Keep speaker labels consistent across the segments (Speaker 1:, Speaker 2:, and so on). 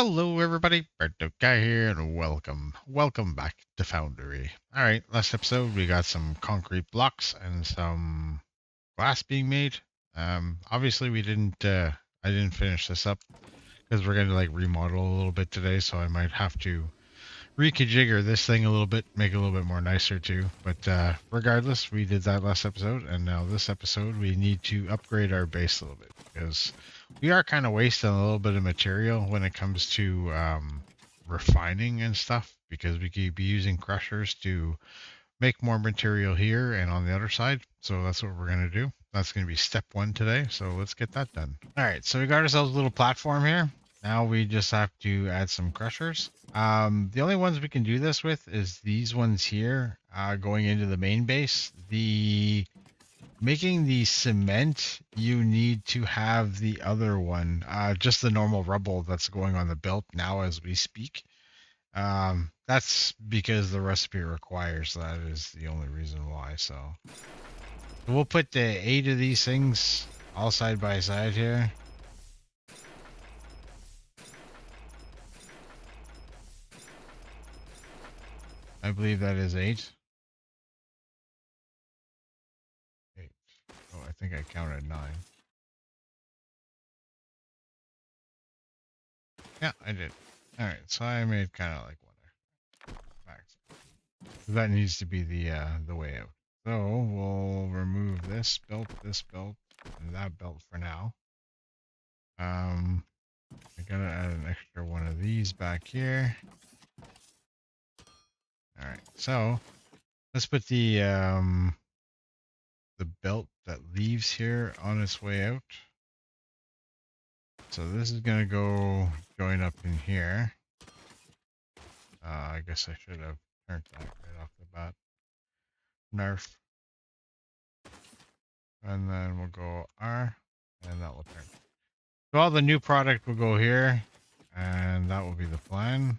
Speaker 1: Hello everybody, Burnedoutguy here and welcome back to Foundry. Alright, last episode we got some concrete blocks and some glass being made. Obviously I didn't finish this up because we're gonna like remodel a little bit today, so I might have to reconfigure this thing a little bit, make it a little bit more nicer too. But regardless, we did that last episode, and now this episode we need to upgrade our base a little bit because we are kind of wasting a little bit of material when it comes to refining and stuff because we could be using crushers to make more material here and on the other side. So that's what we're going to do. That's going to be step one today. So let's get that done. All right. So we got ourselves a little platform here. Now we just have to add some crushers. The only ones we can do this with is these ones here going into the main base. Making the cement, you need to have the other one, just the normal rubble that's going on the belt now as we speak. That's because the recipe requires that is the only reason why. So we'll put the 8 of these things all side by side here. I believe that is 8. 8. Oh, I think I counted 9. Yeah, I did. All right, so I made kind of like one there. Max. That needs to be the way out. So we'll remove this belt, and that belt for now. I gotta add an extra one of these back here. All right, so let's put the belt that leaves here on its way out. So this is gonna go join up in here. I guess I should have turned that right off the bat. Nerf. And then we'll go R, and that will turn. So all the new product will go here, and that will be the plan.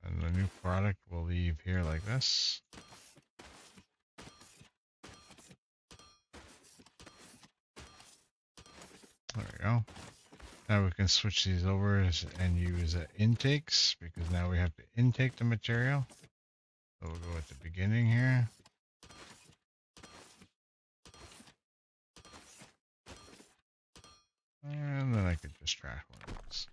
Speaker 1: And the new product will leave here like this. There we go. Now we can switch these over and use intakes because now we have to intake the material. So we'll go at the beginning here. And then I could just trash one of these.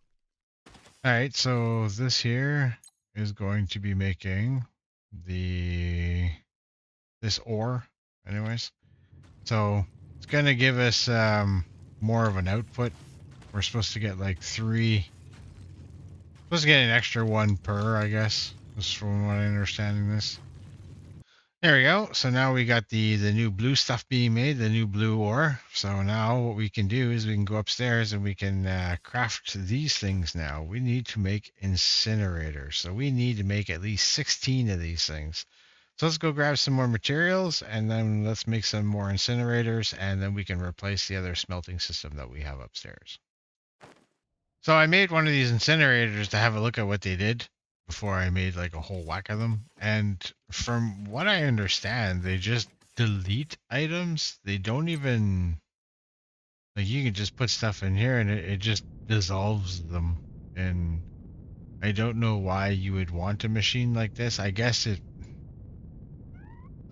Speaker 1: Alright, so this here is going to be making this ore anyways. So it's gonna give us more of an output. We're supposed to get like 3. Supposed to get an extra 1 per, I guess. Just from what I understanding this. There we go. So now we got the new blue stuff being made, the new blue ore. So now what we can do is we can go upstairs and we can craft these things now. We need to make incinerators. So we need to make at least 16 of these things. So let's go grab some more materials and then let's make some more incinerators and then we can replace the other smelting system that we have upstairs. So I made one of these incinerators to have a look at what they did before I made like a whole whack of them. And from what I understand, they just delete items. They don't even like you can just put stuff in here and it just dissolves them. And I don't know why you would want a machine like this. I guess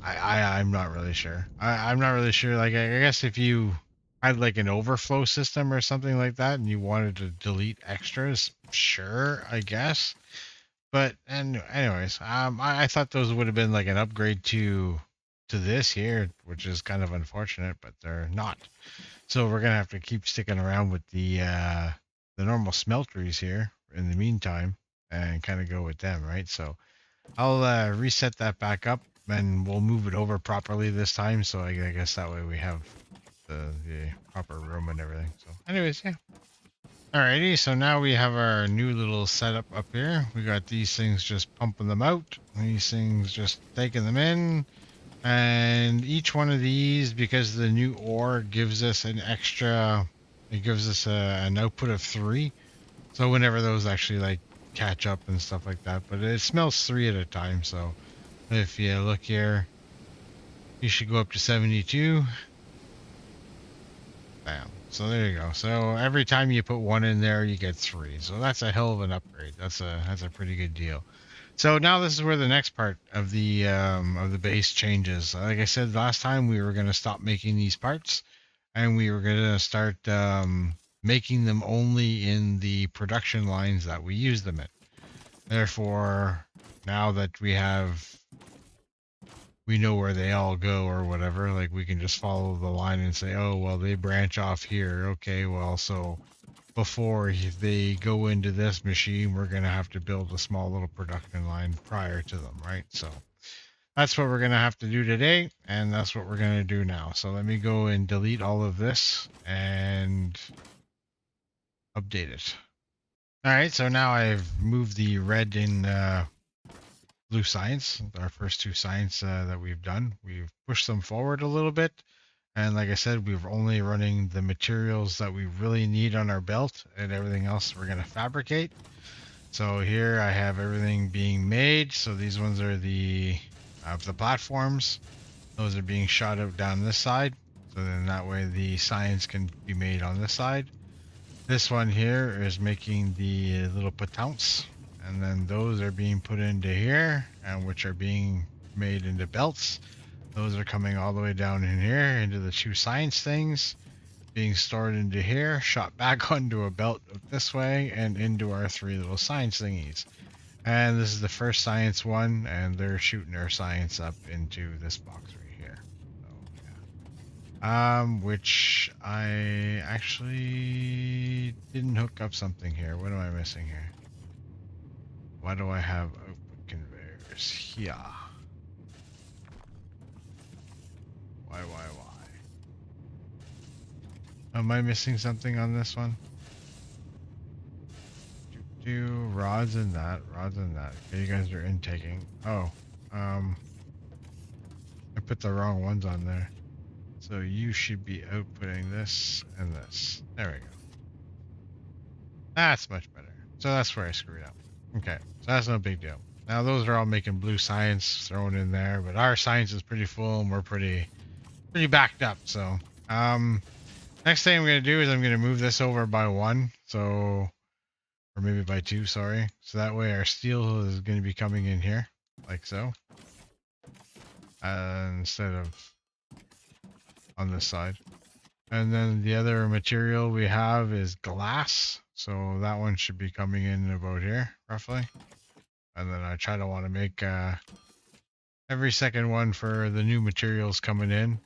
Speaker 1: I'm not really sure. I'm not really sure. Like I guess if you had like an overflow system or something like that and you wanted to delete extras, sure, I guess. But anyways, I thought those would have been like an upgrade to this here, which is kind of unfortunate, but they're not. So we're gonna have to keep sticking around with the normal smelteries here in the meantime, and kind of go with them, right? So I'll reset that back up, and we'll move it over properly this time. So I guess that way we have the proper room and everything. So, anyways, yeah. Alrighty, so now we have our new little setup up here. We got these things just pumping them out. These things just taking them in. And each one of these, because the new ore gives us an extra, it gives us an output of 3. So whenever those actually like catch up and stuff like that. But it smells 3 at a time. So if you look here, you should go up to 72. Bam. So there you go. So every time you put one in there, you get three. So that's a hell of an upgrade. That's a pretty good deal. So now this is where the next part of the base changes. Like I said last time, we were going to stop making these parts, and we were going to start making them only in the production lines that we use them in. Therefore, now that we know where they all go or whatever, like we can just follow the line and say, oh well, they branch off here. Okay, well, so before they go into this machine, we're going to have to build a small little production line prior to them, right? So that's what we're going to have to do today, and that's what we're going to do now. So let me go and delete all of this and update it. All right, so now I've moved the red and blue science, our first two science that we've done. We've pushed them forward a little bit. And like I said, we're only running the materials that we really need on our belt, and everything else we're going to fabricate. So here I have everything being made. So these ones are the platforms. Those are being shot out down this side. So then that way the science can be made on this side. This one here is making the little patents, and then those are being put into here, and which are being made into belts. Those are coming all the way down in here into the two science things, being stored into here, shot back onto a belt this way, and into our three little science thingies. And this is the first science one, and they're shooting their science up into this box right here. So, yeah. Which I actually didn't hook up something here. What am I missing here? Why do I have output conveyors here? Why? Am I missing something on this one? Rods and that. Okay, you guys are intaking. Oh, I put the wrong ones on there. So you should be outputting this and this. There we go. That's much better. So that's where I screwed up. Okay, so that's no big deal. Now those are all making blue science thrown in there, but our science is pretty full and we're pretty backed up. So next thing I'm gonna do is I'm gonna move this over by one. So, or maybe by two, sorry. So that way our steel is going to be coming in here, like so. Instead of on this side. And then the other material we have is glass. So that one should be coming in about here, roughly. And then I try to want to make every second one for the new materials coming in.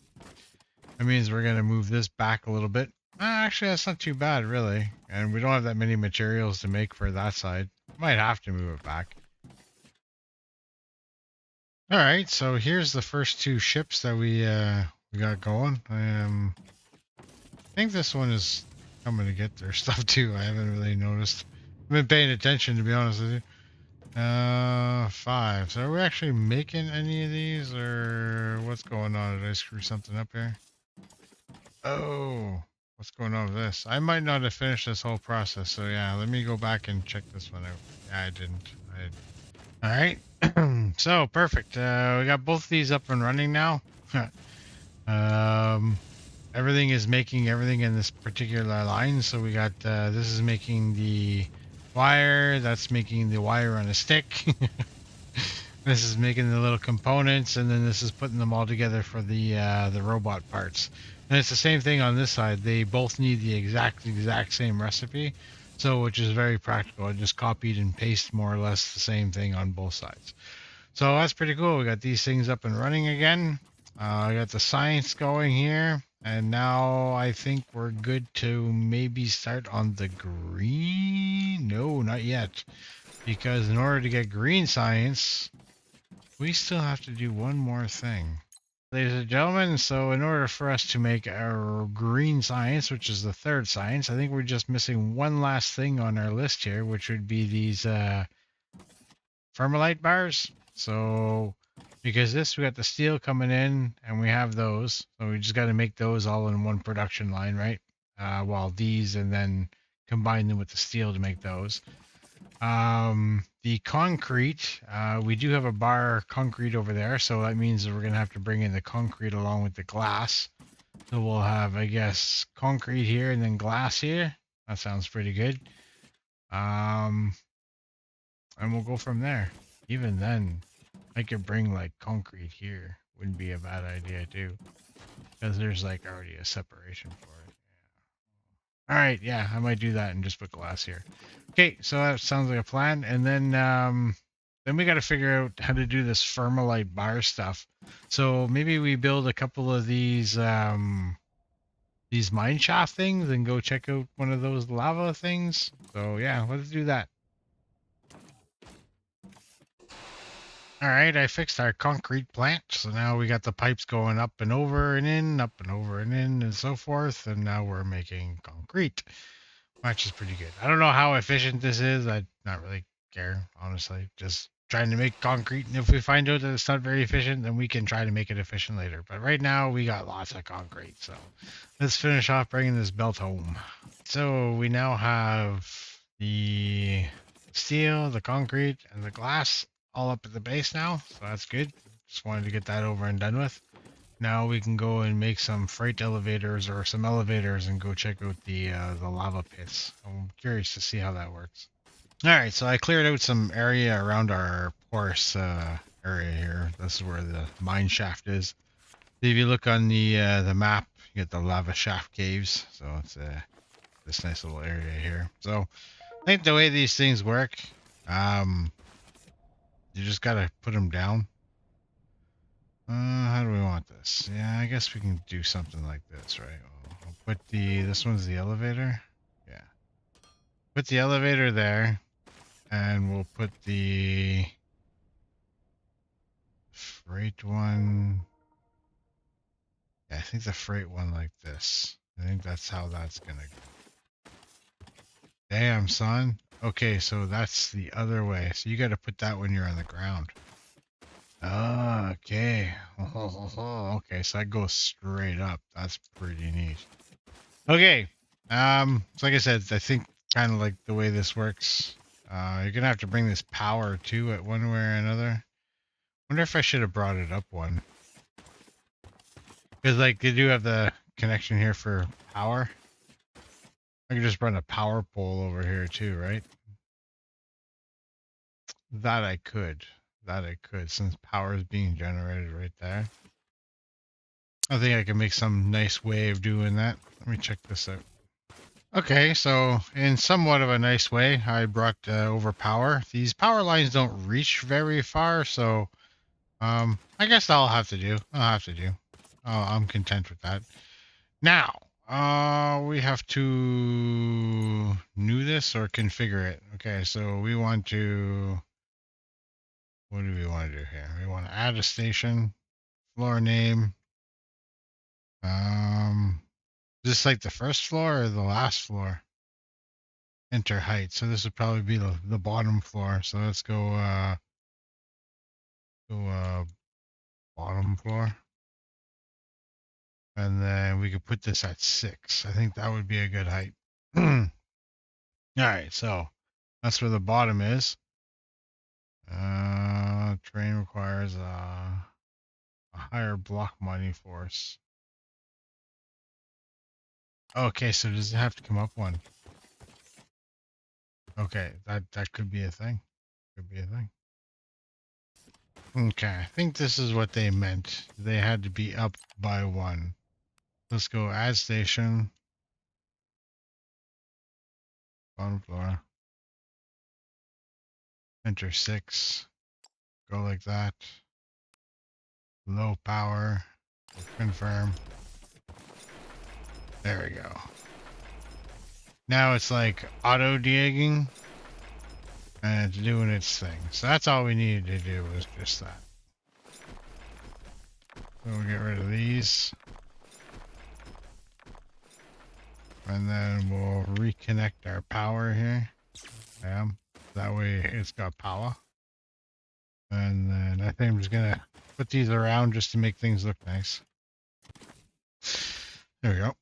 Speaker 1: That means we're going to move this back a little bit. Actually, that's not too bad, really. And we don't have that many materials to make for that side. Might have to move it back. All right, so here's the first two ships that we got going. I think this one is coming to get their stuff too. I haven't really noticed. I've been paying attention, to be honest with you. 5. So are we actually making any of these, or what's going on? Did I screw something up here? Oh, what's going on with this? I might not have finished this whole process, so yeah, let me go back and check this one out. Yeah, I didn't. All right. So perfect. We got both these up and running now. Everything is making everything in this particular line. So we got this is making the wire. That's making the wire on a stick. This is making the little components, and then this is putting them all together for the robot parts. And it's the same thing on this side. They both need the exact same recipe. So, which is very practical. I just copied and pasted more or less the same thing on both sides. So that's pretty cool. We got these things up and running again. I got the science going here. And now I think we're good to maybe start on the green. No, not yet. Because in order to get green science, we still have to do one more thing. Ladies and gentlemen, so in order for us to make our green science, which is the third science, I think we're just missing one last thing on our list here, which would be these Fermilite bars. So because we got the steel coming in and we have those, so we just got to make those all in one production line, right? While these, and then combine them with the steel to make those. The concrete, we do have a bar concrete over there, so that means that we're going to have to bring in the concrete along with the glass. So we'll have, I guess, concrete here and then glass here. That sounds pretty good. Um, and we'll go from there. Even then, I could bring like concrete here. Wouldn't be a bad idea too, because there's like already a separation for it. All right, yeah, I might do that and just put glass here. Okay, so that sounds like a plan. And then we got to figure out how to do this Thermalite bar stuff. So maybe we build a couple of these mine shaft things and go check out one of those lava things. So yeah, let's do that. All right, I fixed our concrete plant. So now we got the pipes going up and over and in, up and over and in, and so forth. And now we're making concrete, which is pretty good. I don't know how efficient this is. I not really care, honestly. Just trying to make concrete. And if we find out that it's not very efficient, then we can try to make it efficient later. But right now, we got lots of concrete. So let's finish off bringing this belt home. So we now have the steel, the concrete, and the glass all up at the base now. So that's good. Just wanted to get that over and done with. Now we can go and make some freight elevators or some elevators and go check out the lava pits. I'm curious to see how that works. All right, so I cleared out some area around our porous area here. This is where the mine shaft is. If you look on the map, you get the lava shaft caves. So it's this nice little area here. So I think the way these things work, you just gotta put them down. How do we want this? Yeah, I guess we can do something like this, right? I'll put this one's the elevator. Yeah. Put the elevator there, and we'll put the freight one. Yeah, I think the freight one like this. I think that's how that's gonna go. Damn, son. Okay, so that's the other way. So you gotta put that when you're on the ground. Oh, okay. Okay, so that goes straight up. That's pretty neat. Okay. So like I said, I think kind of like the way this works, you're gonna have to bring this power to it one way or another. Wonder if I should have brought it up one. Because like they do have the connection here for power. I could just run a power pole over here too, right? That I could. That I could, since power is being generated right there. I think I can make some nice way of doing that. Let me check this out. Okay, so in somewhat of a nice way, I brought over power. These power lines don't reach very far, so I guess I'll have to do. I'm content with that. Now, we have to new this or configure it. Okay, so we want to. What do we want to do here? We want to add a station, floor name. Is this like the first floor or the last floor? Enter height. So this would probably be the bottom floor. So let's go bottom floor. And then we could put this at 6. I think that would be a good height. All right, so that's where the bottom is. Terrain requires a higher block mining force. Okay, so does it have to come up one? Okay, that could be a thing. Could be a thing. Okay, I think this is what they meant. They had to be up by 1. Let's go add station. Bottom floor. Enter 6. Go like that. Low power. Confirm. There we go. Now it's like auto digging. And it's doing its thing. So that's all we needed to do was just that. So we'll get rid of these. And then we'll reconnect our power here. Yeah. That way it's got power. And then I think I'm just gonna put these around just to make things look nice. There we go.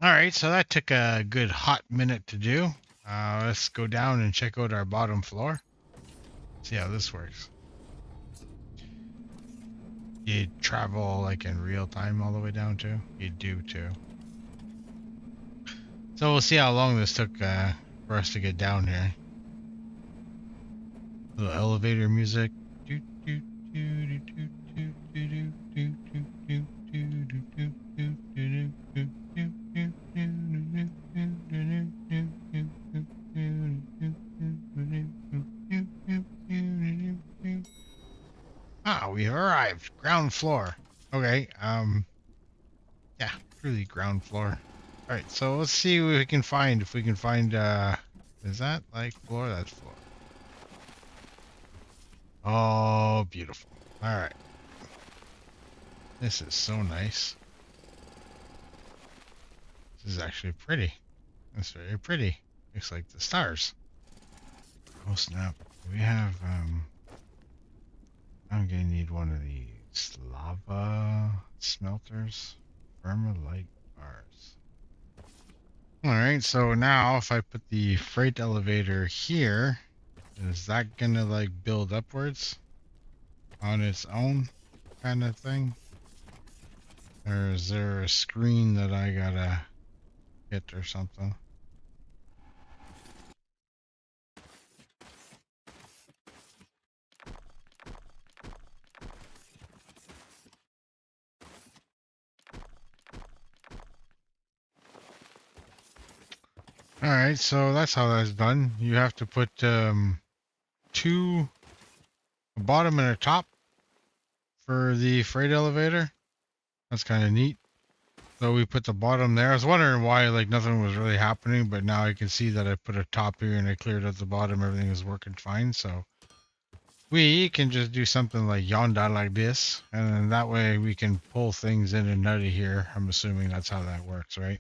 Speaker 1: All right, so that took a good hot minute to do. Let's go down and check out our bottom floor. See how this works. You travel like in real time all the way down to? You do too. So we'll see how long this took for us to get down here. Little elevator music. Ah, we have arrived. Ground floor. Okay, yeah, really ground floor. Alright, so let's see what we can find. If we can find, is that like floor? That's floor. Oh, beautiful. Alright. This is so nice. This is actually pretty. That's very pretty. Looks like the stars. Oh snap. We have, I'm gonna need one of these lava smelters. Vermilite bars. Alright, so now if I put the freight elevator here, is that gonna like build upwards on its own kind of thing? Or is there a screen that I gotta hit or something? Alright, so that's how that's done. You have to put two, a bottom and a top for the freight elevator. That's kind of neat. So we put the bottom there. I was wondering why like nothing was really happening, but now I can see that I put a top here and I cleared out the bottom. Everything is working fine. So we can just do something like yonder like this, and then that way we can pull things in and out of here. I'm assuming that's how that works, right?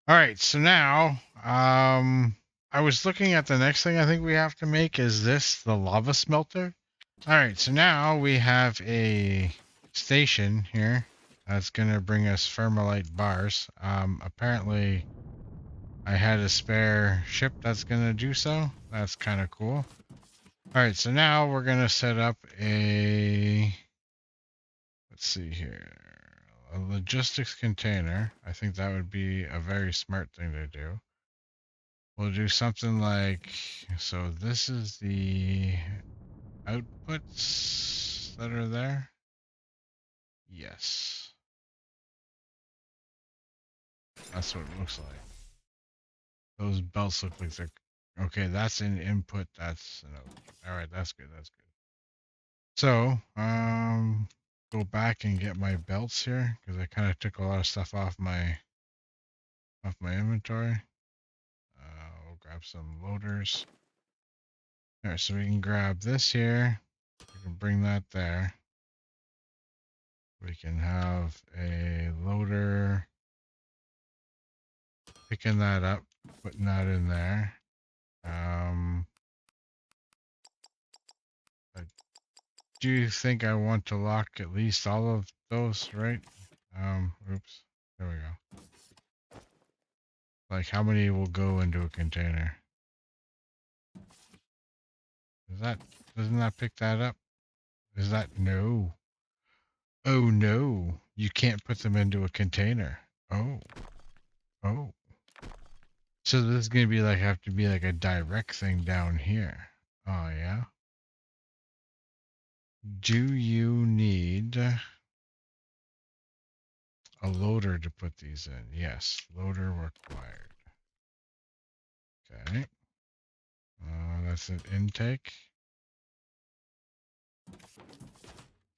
Speaker 1: All right, so now, I was looking at the next thing I think we have to make is this, the lava smelter. All right, so now we have a station here that's gonna bring us thermalite bars. Apparently I had a spare ship that's gonna do so. That's kind of cool. All right, so now we're gonna set up a, let's see here, a logistics container. I think that would be a very smart thing to do. We'll do something like, so this is the outputs that are there. Yes, that's what it looks like. Those belts look like they're, okay, that's an input, that's an output. All right, that's good, that's good. So, go back and get my belts here because I kind of took a lot of stuff off my inventory. We'll grab some loaders. All right, so we can grab this here. We can bring that there. We can have a loader picking that up, putting that in there. I do think I want to lock at least all of those, right? Oops. There we go. Like how many will go into a container? Is that, doesn't that pick that up? Is that no? Oh no, you can't put them into a container. Oh, oh. So this is gonna be like, have to be like a direct thing down here. Oh yeah. Do you need a loader to put these in? Yes, loader required. Okay. That's an intake.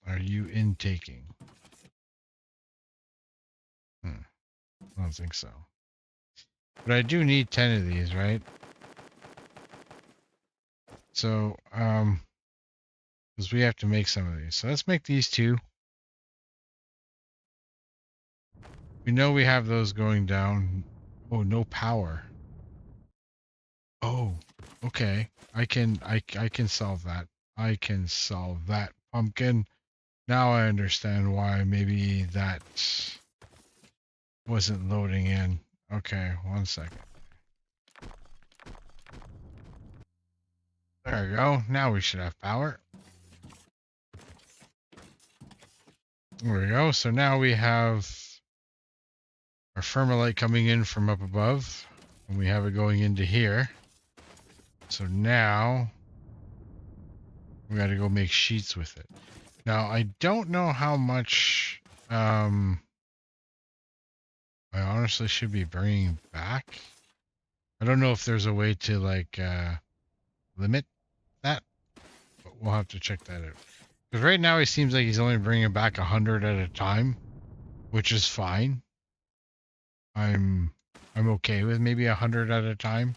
Speaker 1: Are you intaking? I don't think so. But I do need 10 of these, right? So, because we have to make some of these. So let's make these two. We know we have those going down. Oh, no power. Oh, okay. I can solve that. I can solve that. Pumpkin. Now I understand why maybe that wasn't loading in. Okay, 1 second. There we go. Now we should have power. There we go. So now we have our Firmalite coming in from up above, and we have it going into here. So now we got to go make sheets with it. Now I don't know how much I honestly should be bringing back. I don't know if there's a way to like limit that, but we'll have to check that out. Because right now he seems like he's only bringing back 100 at a time, which is fine. I'm okay with maybe 100 at a time.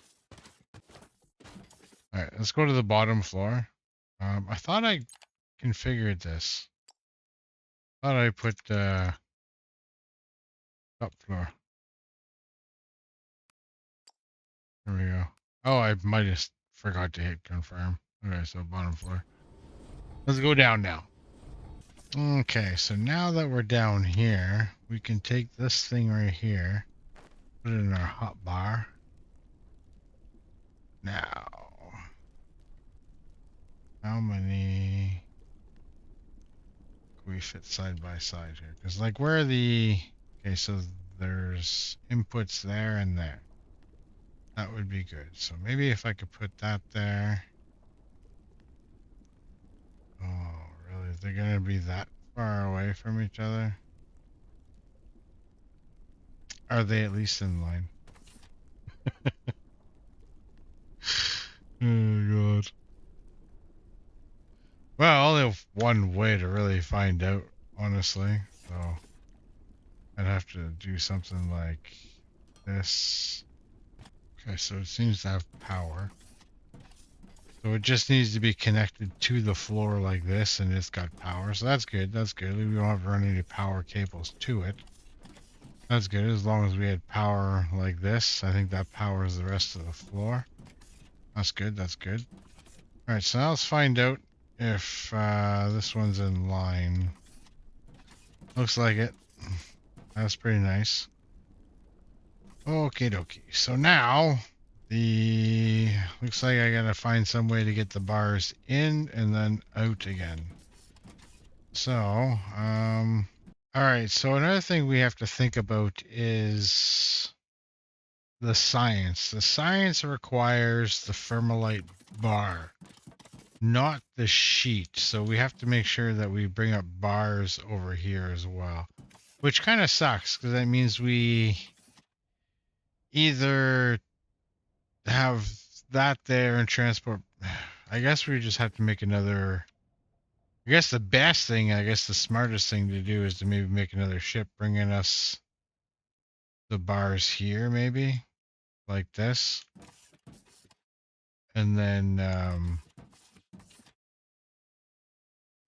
Speaker 1: All right, let's go to the bottom floor. I thought I configured this. Thought I put the top floor. There we go. Oh, I might have forgot to hit confirm. Okay, so bottom floor. Let's go down now. Okay, so now that we're down here, we can take this thing right here, put it in our hot bar. Now, how many can we fit side by side here? Because, like, where are the... Okay, so there's inputs there and there. That would be good. So maybe if I could put that there. Oh, really? They're going to be that far away from each other? Are they at least in line? Oh, God. Well, only have one way to really find out, honestly. So I'd have to do something like this. Okay, so it seems to have power. So it just needs to be connected to the floor like this, and it's got power. So that's good. That's good. We don't have to run any power cables to it. That's good. As long as we had power like this, I think that powers the rest of the floor. That's good. That's good. All right, so now let's find out if this one's in line. Looks like it. That's pretty nice. Okie dokie. So now looks like I gotta find some way to get the bars in and then out again. So, alright, so another thing we have to think about is the science. The science requires the Firmalite bar, not the sheet. So we have to make sure that we bring up bars over here as well. Which kind of sucks, because that means we either have that there and transport. I guess we just have to make another. I guess the best thing, I guess the smartest thing to do is to maybe make another ship bringing us the bars here, maybe like this. And then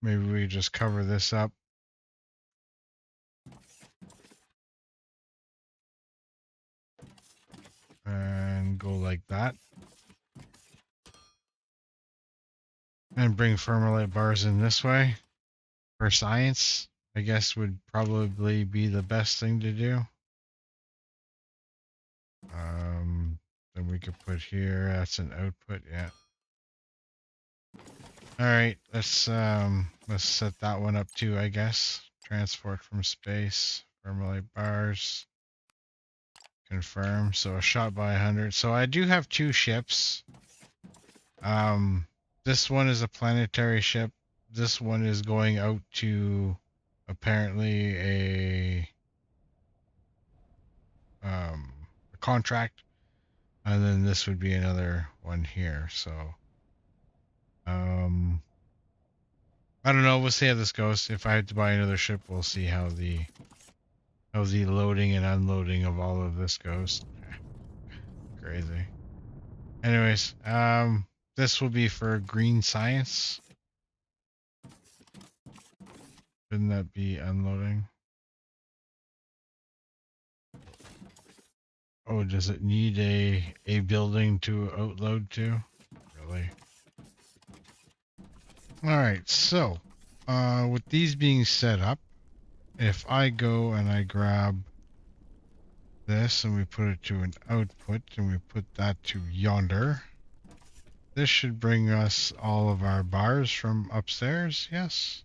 Speaker 1: maybe we just cover this up. And go like that. And bring Firmalite bars in this way. For science, I guess would probably be the best thing to do. Then we could put here, that's an output, yeah. Alright, let's set that one up too, I guess. Transport from space, Firmalite bars. Confirm, so a shot by 100. So I do have two ships. This one is a planetary ship. This one is going out to apparently a contract. And then this would be another one here. So, I don't know. We'll see how this goes. If I had to buy another ship, we'll see how the loading and unloading of all of this goes. Crazy. Anyways, this will be for green science. Shouldn't that be unloading? Oh, does it need a building to outload to? Really? Alright, so with these being set up, if I go and I grab this and we put it to an output and we put that to yonder, this should bring us all of our bars from upstairs, yes?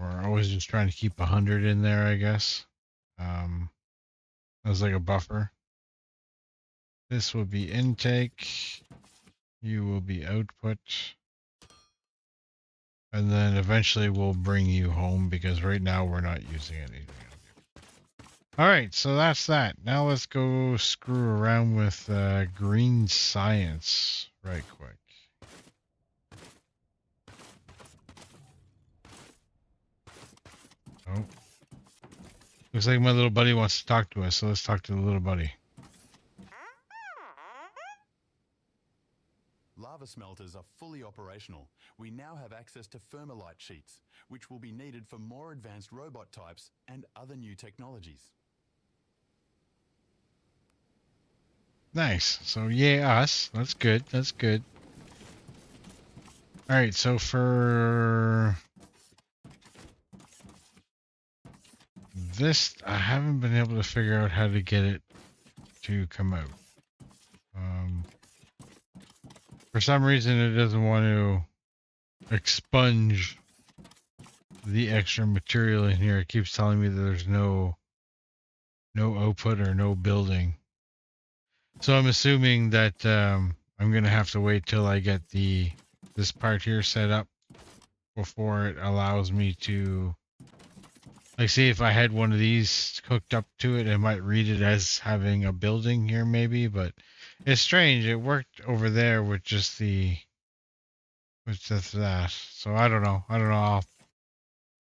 Speaker 1: We're always just trying to keep 100 in there, I guess. As like a buffer. This will be intake. You will be output. And then eventually we'll bring you home because right now we're not using anything. Alright, so that's that. Now let's go screw around with green science right quick. Oh. Looks like my little buddy wants to talk to us, so let's talk to the little buddy.
Speaker 2: Lava smelters are fully operational. We now have access to thermalite sheets, which will be needed for more advanced robot types and other new technologies.
Speaker 1: Nice. So yeah, us. That's good. That's good. Alright, so for this, I haven't been able to figure out how to get it to come out. For some reason, it doesn't want to expunge the extra material in here. It keeps telling me that there's no output or no building. So I'm assuming that I'm going to have to wait till I get this part here set up before it allows me to, like, see if I had one of these hooked up to it, it might read it as having a building here maybe, but it's strange. It worked over there with just that. So I don't know.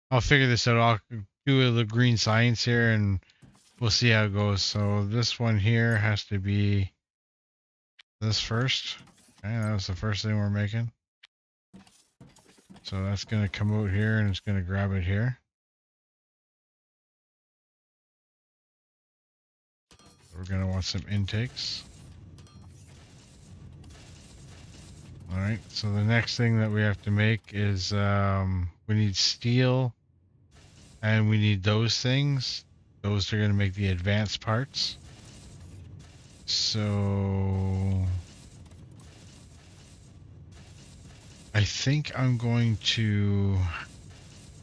Speaker 1: I'll figure this out. I'll do the green science here and we'll see how it goes. So this one here has to be this first. Okay, that was the first thing we're making. So that's going to come out here and it's going to grab it here. We're going to want some intakes. Alright, so the next thing that we have to make is we need steel and we need those things. Those are going to make the advanced parts. So I think I'm going to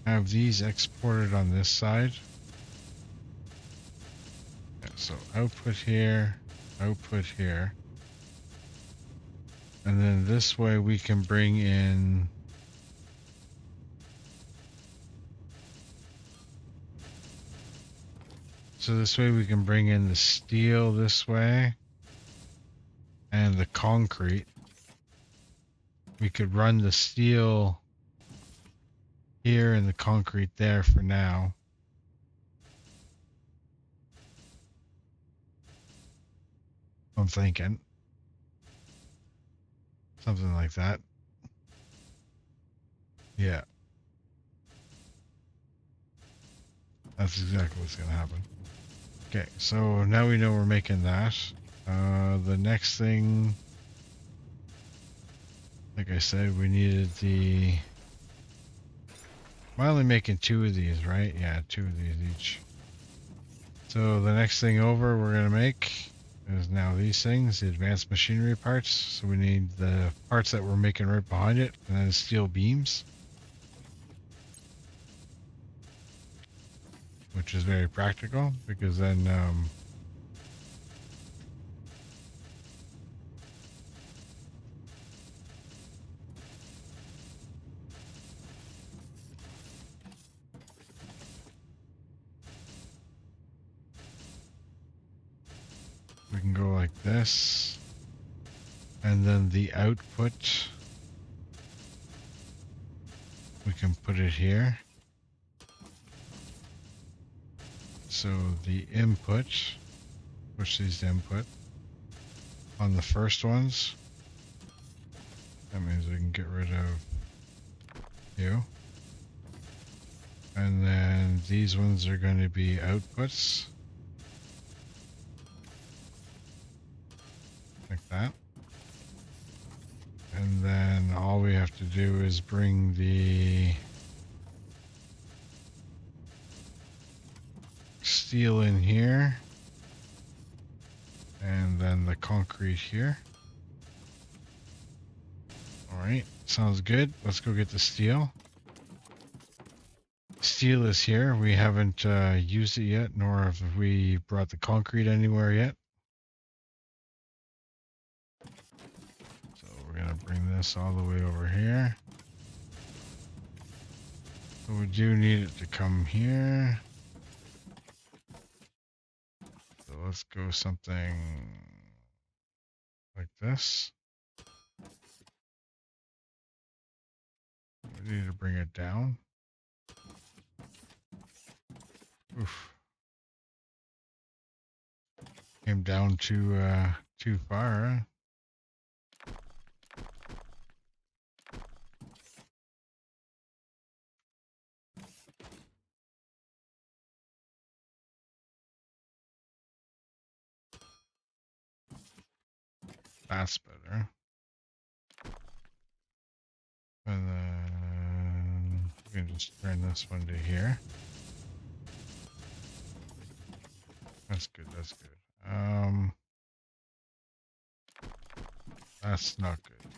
Speaker 1: have these exported on this side. Yeah, so output here, output here. And then this way we can bring in the steel this way and the concrete. We could run the steel here and the concrete there for now. I'm thinking. Something like that. Yeah. That's exactly what's going to happen. Okay, so now we know we're making that. The next thing, like I said, we needed the... I'm only making 2 of these, right? Yeah, 2 of these each. So the next thing over we're going to make is now these things, the advanced machinery parts. So we need the parts that we're making right behind it, and then steel beams. Which is very practical, because then we can go like this, and then the output, we can put it here. So the input, push these to input on the first ones. That means we can get rid of you. And then these ones are going to be outputs. Like that. And then all we have to do is bring the steel in here. And then the concrete here. Alright, sounds good. Let's go get the steel. steel is here. We haven't used it yet, nor have we brought the concrete anywhere yet. So we're going to bring this all the way over here. So we do need it to come here. So let's go something like this. We need to bring it down. Oof. Came down too far, huh? That's better. And then we can just turn this one to here. That's good, that's good. That's not good.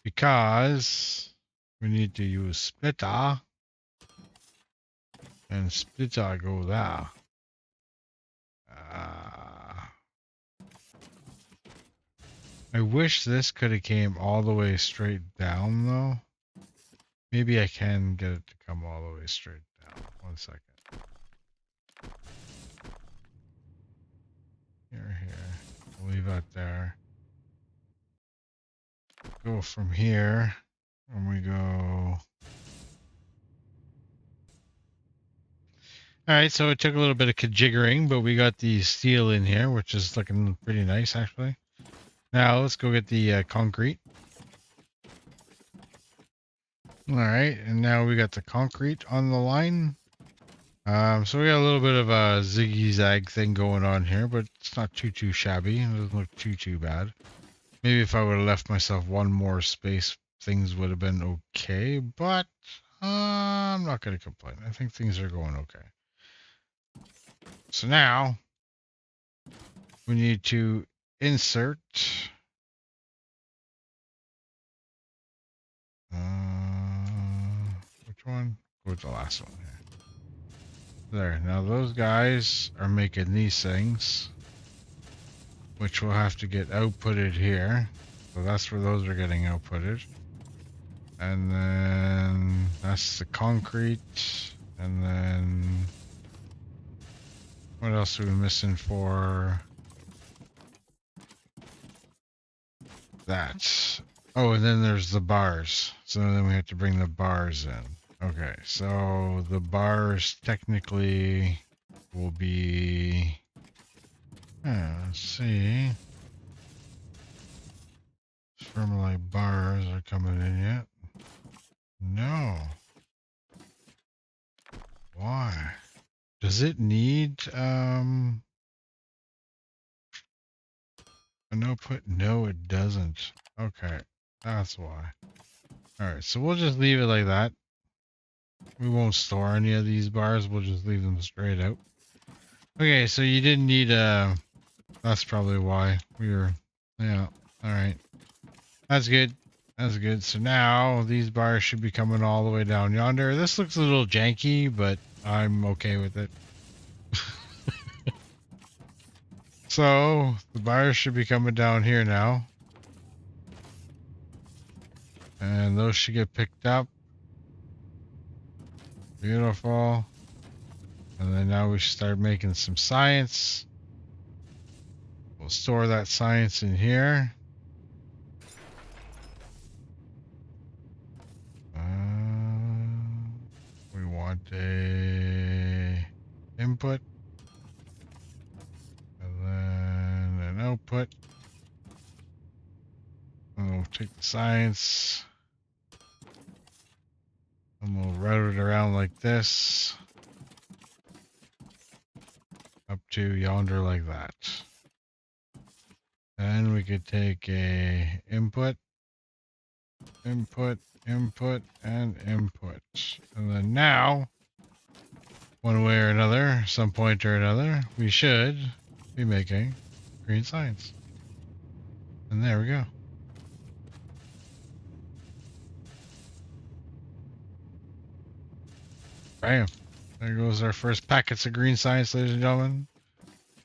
Speaker 1: Because we need to use splitter. And splitter go there. I wish this could have came all the way straight down though. Maybe I can get it to come all the way straight down. 1 second. Here. We'll leave that there. Go from here. And we go. Alright, so it took a little bit of jiggering, but we got the steel in here, which is looking pretty nice actually. Now let's go get the concrete. Alright, and now we got the concrete on the line. So we got a little bit of a ziggy-zag thing going on here, but it's not too shabby. It doesn't look too bad. Maybe if I would have left myself one more space, things would have been okay, but I'm not going to complain. I think things are going okay. So now we need to insert which one? Go with the last one here. There. Now those guys are making these things, which will have to get outputted here. So that's where those are getting outputted. And then that's the concrete. And then what else are we missing for that? Oh, and then there's the bars. So then we have to bring the bars in. Okay, so the bars technically will be, let's see. Thermalite bars are coming in yet? No. Why? Does it need an output? No, it doesn't. Okay, that's why. Alright, so we'll just leave it like that. We won't store any of these bars, we'll just leave them straight out. Okay, so you didn't need that's probably why we were, yeah, alright. That's good. That's good. So now these bars should be coming all the way down yonder. This looks a little janky, but I'm okay with it. So the bars should be coming down here now. And those should get picked up. Beautiful. And then now we should start making some science. We'll store that science in here. We want a input. And then an output. And we'll take the science. And we'll route it around like this. Up to yonder like that. And we could take a input, input, input, and input. And then now, one way or another, some point or another, we should be making green science. And there we go. Bam. There goes our first packets of green science, ladies and gentlemen.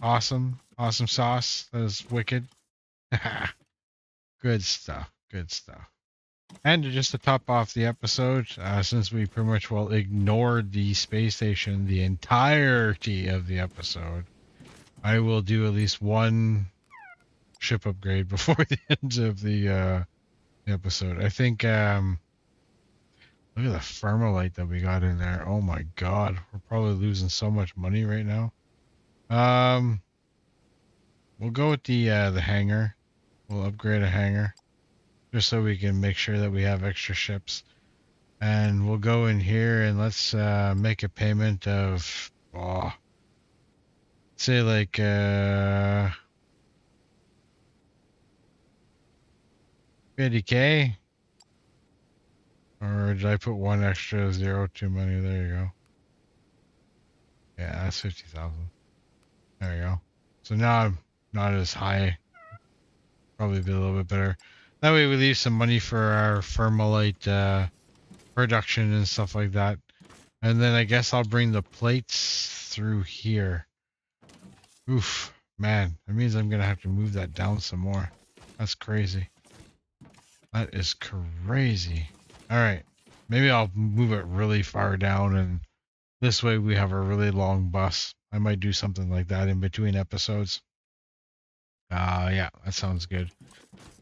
Speaker 1: Awesome. Awesome sauce. That is wicked. Good stuff. Good stuff. And just to top off the episode, since we pretty much well ignored the space station the entirety of the episode, I will do at least one ship upgrade before the end of the episode. I think look at the thermalite that we got in there. Oh my god, we're probably losing so much money right now. We'll go with the hangar. We'll upgrade a hangar just so we can make sure that we have extra ships. And we'll go in here and let's make a payment of say like 50K. Or did I put one extra zero too many? There you go. Yeah, that's 50,000. There you go. So now I'm not as high. Probably be a little bit better. That way we leave some money for our thermalite production and stuff like that. And then I guess I'll bring the plates through here. Oof, man. That means I'm going to have to move that down some more. That's crazy. That is crazy. All right. Maybe I'll move it really far down and this way we have a really long bus. I might do something like that in between episodes. Yeah, that sounds good.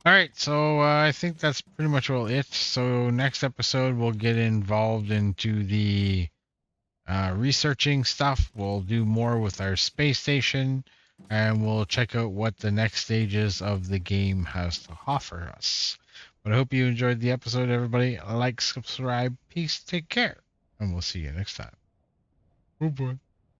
Speaker 1: All right, so I think that's pretty much all it. So next episode we'll get involved into the researching stuff. We'll do more with our space station, and we'll check out what the next stages of the game has to offer us. But I hope you enjoyed the episode, everybody. Like, subscribe, peace, take care, and we'll see you next time. Oh boy.